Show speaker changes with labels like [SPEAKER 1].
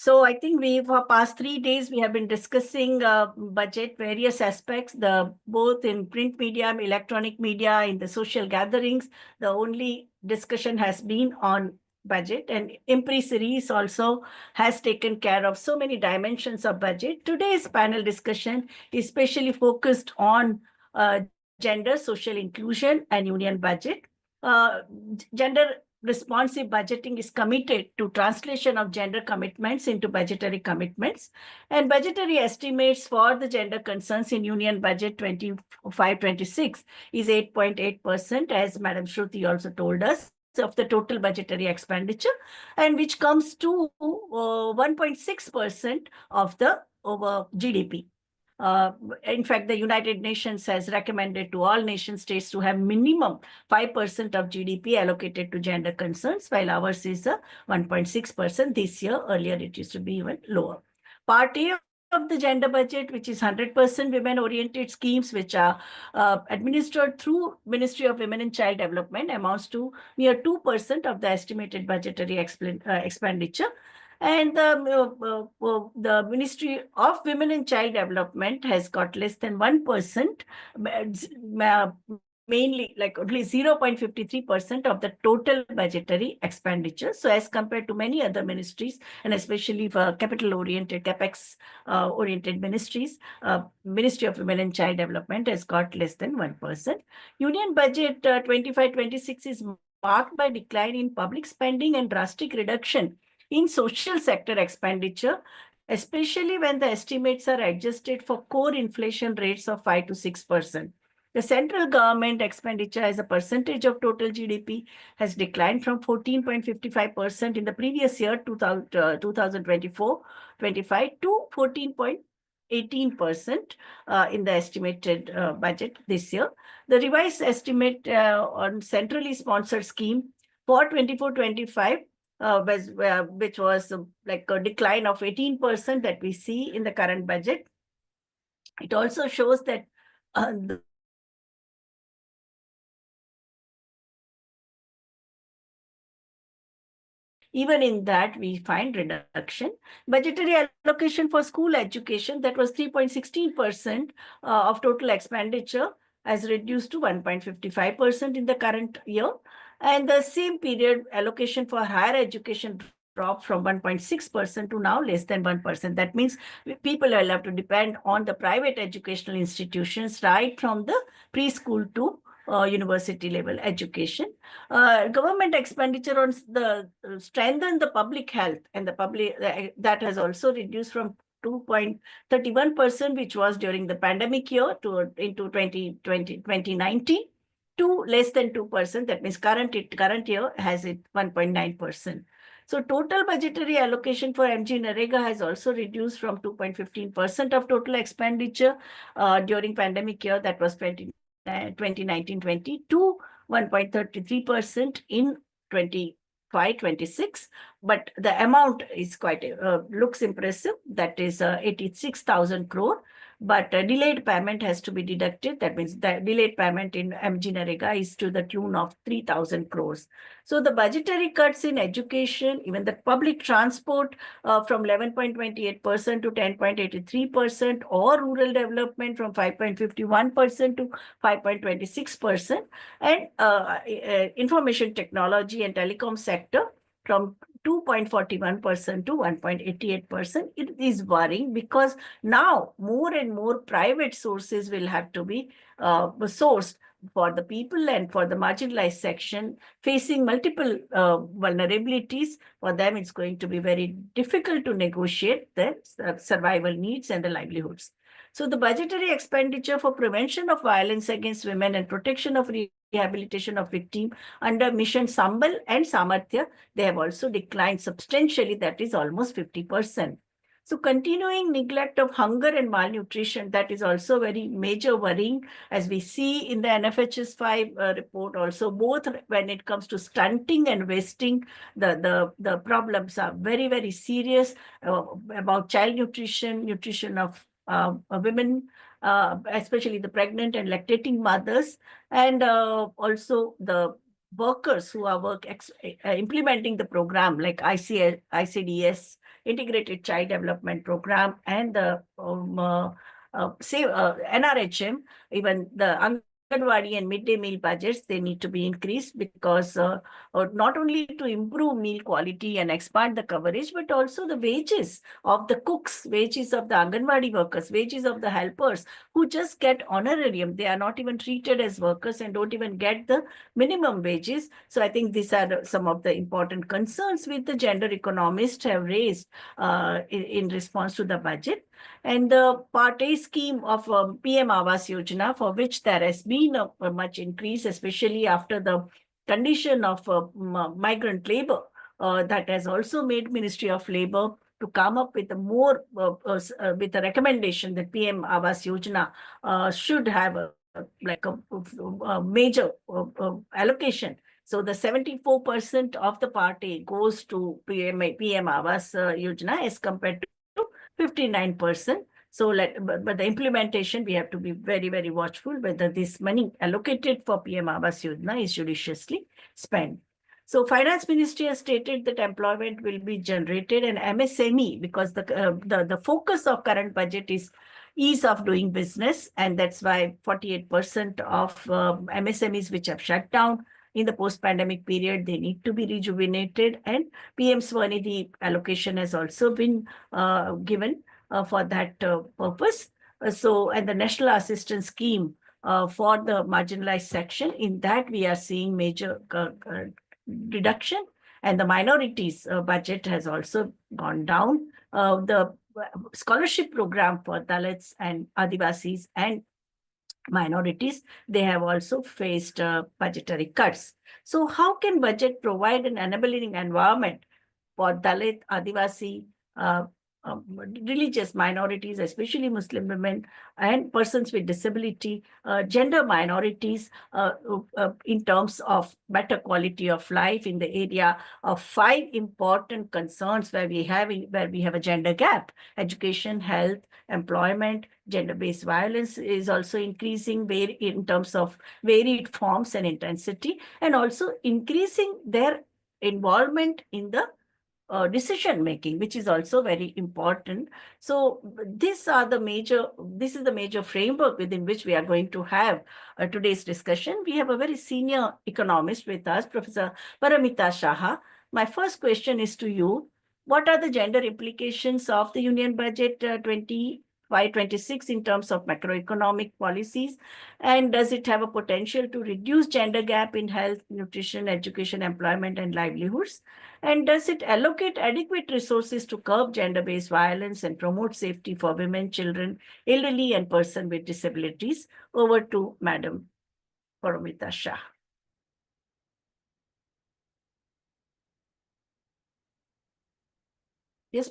[SPEAKER 1] So I think for past 3 days, we have been discussing budget, various aspects, both in print media, electronic media, in the social gatherings. The only discussion has been on budget, and IMPRI series also has taken care of so many dimensions of budget. Today's panel discussion is especially focused on uh, gender, social inclusion, and union budget. Gender responsive budgeting is committed to translation of gender commitments into budgetary commitments, and budgetary estimates for the gender concerns in union budget 25-26 is 8.8%, as Madam Shruti also told us, of the total budgetary expenditure, and which comes to 1.6% of the over GDP. In fact, the United Nations has recommended to all nation states to have minimum 5% of GDP allocated to gender concerns, while ours is 1.6% this year. Earlier, it used to be even lower. Part A of the gender budget, which is 100% women-oriented schemes, which are administered through Ministry of Women and Child Development, amounts to near 2% of the estimated budgetary expenditure. And the Ministry of Women and Child Development has got less than 1%, mainly like only 0.53% of the total budgetary expenditure. So as compared to many other ministries, and especially for capital-oriented, CapEx-oriented ministries, Ministry of Women and Child Development has got less than 1%. Union budget 25-26 is marked by decline in public spending and drastic reduction in social sector expenditure, especially when the estimates are adjusted for core inflation rates of 5 to 6%. The central government expenditure as a percentage of total GDP has declined from 14.55% in the previous year, 2024-25, to 14.18% in the estimated budget this year. The revised estimate on centrally sponsored scheme for 24-25 which was like a decline of 18% that we see in the current budget. It also shows that even in that, we find reduction. Budgetary allocation for school education, that was 3.16% of total expenditure, has reduced to 1.55% in the current year. And the same period, allocation for higher education dropped from 1.6% to now less than 1%. That means people will have to depend on the private educational institutions right from the preschool to university level education. Government expenditure on the strengthen the public health and the public that has also reduced from 2.31%, which was during the pandemic year, to into 2019 to less than 2%. That means current year has it 1.9%. So total budgetary allocation for MGNREGA has also reduced from 2.15% of total expenditure during pandemic year, that was 2019-20, to 1.33% in 25-26, but the amount is quite looks impressive. That is 86,000 crore. But delayed payment has to be deducted. That means the delayed payment in MGNREGA is to the tune of 3,000 crores. So the budgetary cuts in education, even the public transport from 11.28% to 10.83%, or rural development from 5.51% to 5.26%, and information technology and telecom sector from 2.41% to 1.88%. It is worrying because now more and more private sources will have to be sourced for the people and for the marginalized section facing multiple vulnerabilities. For them, it's going to be very difficult to negotiate their survival needs and the livelihoods. So the budgetary expenditure for prevention of violence against women and protection of rehabilitation of victims under Mission Sambal and Samarthya, they have also declined substantially. That is almost 50%. So continuing neglect of hunger and malnutrition, that is also very major worrying, as we see in the NFHS 5 report also, both when it comes to stunting and wasting, the problems are very, very serious about child nutrition of women, especially the pregnant and lactating mothers, and also the workers who are implementing the program like ICDS, Integrated Child Development Program, and the NRHM, even the Anganwadi and midday meal budgets, they need to be increased because not only to improve meal quality and expand the coverage, but also the wages of the cooks, wages of the Anganwadi workers, wages of the helpers who just get honorarium. They are not even treated as workers and don't even get the minimum wages. So I think these are some of the important concerns which the gender economists have raised in response to the budget. And the Part A scheme of PM Awas Yojana, for which there has been a much increase, especially after the condition of migrant labor, that has also made Ministry of Labor to come up with a more with a recommendation that PM Awas Yojana should have a major allocation. So the 74% of the Part A goes to PM Awas Yojana as compared to 59%. So but the implementation, we have to be very, very watchful whether this money allocated for PM Awas Yojana is judiciously spent. So Finance Ministry has stated that employment will be generated and MSME, because the focus of current budget is ease of doing business. And that's why 48% of MSMEs which have shut down in the post-pandemic period, they need to be rejuvenated. And PM Swanidhi allocation has also been given for that purpose. And the National Assistance Scheme for the marginalized section, in that we are seeing major reduction. And the minorities budget has also gone down. The scholarship program for Dalits and Adivasis and minorities, they have also faced budgetary cuts. So how can budget provide an enabling environment for Dalit, Adivasi, uh, religious minorities, especially Muslim women and persons with disability, gender minorities, in terms of better quality of life in the area of 5 important concerns where we have a gender gap: education, health, employment. Gender-based violence is also increasing in terms of varied forms and intensity, and also increasing their involvement in the decision making, which is also very important. So this is the major framework within which we are going to have today's discussion. We have a very senior economist with us, Professor Paramita Saha. My first question is to you. What are the gender implications of the Union Budget 25-26 in terms of macroeconomic policies? And does it have a potential to reduce gender gap in health, nutrition, education, employment, and livelihoods? And does it allocate adequate resources to curb gender-based violence and promote safety for women, children, elderly, and persons with disabilities? Over to Madam Paramita Shah. Yes,